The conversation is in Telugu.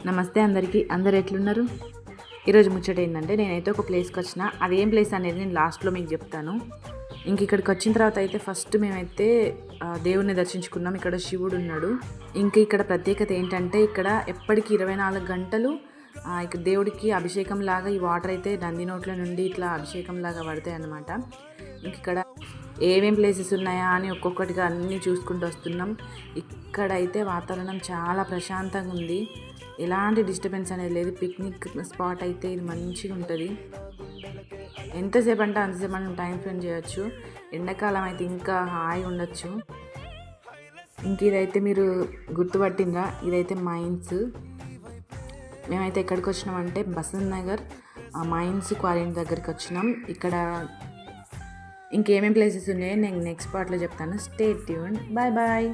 నమస్తే అందరికీ. అందరు ఎట్లున్నారు? ఈరోజు ముచ్చట ఏంటంటే నేనైతే ఒక ప్లేస్కి వచ్చిన. అది ఏం ప్లేస్ అనేది నేను లాస్ట్లో మీకు చెప్తాను. ఇంక ఇక్కడికి వచ్చిన తర్వాత అయితే ఫస్ట్ మేమైతే దేవుణ్ణి దర్శించుకున్నాం. ఇక్కడ శివుడు ఉన్నాడు. ఇంక ఇక్కడ ప్రత్యేకత ఏంటంటే ఇక్కడ ఎప్పటికీ 24 గంటలు ఇక్కడ దేవుడికి అభిషేకం లాగా ఈ వాటర్ అయితే నంది నోట్ల నుండి ఇట్లా అభిషేకం లాగా పడతాయి అన్నమాట. ఇంక ఇక్కడ ఏమేం ప్లేసెస్ ఉన్నాయా అని ఒక్కొక్కటిగా అన్నీ చూసుకుంటూ వస్తున్నాం. ఇక్కడైతే వాతావరణం చాలా ప్రశాంతంగా ఉంది. ఎలాంటి డిస్టర్బెన్స్ అనేది లేదు. పిక్నిక్ స్పాట్ అయితే ఇది మంచిగా ఉంటుంది. ఎంతసేపు అంటే అంతసేపు మనం టైం స్పెండ్ చేయొచ్చు. ఎండాకాలం అయితే ఇంకా హాయి ఉండొచ్చు. ఇంక ఇదైతే మీరు గుర్తుపట్టిందా, ఇదైతే మైన్స్. మేమైతే ఎక్కడికి వచ్చినామంటే బసంత్ నగర్ మైన్స్ క్వారీని దగ్గరికి వచ్చినాం. ఇక్కడ ఇంకేమేం ప్లేసెస్ ఉన్నాయో నేను నెక్స్ట్ పార్ట్లో చెప్తాను. Stay tuned. Bye bye.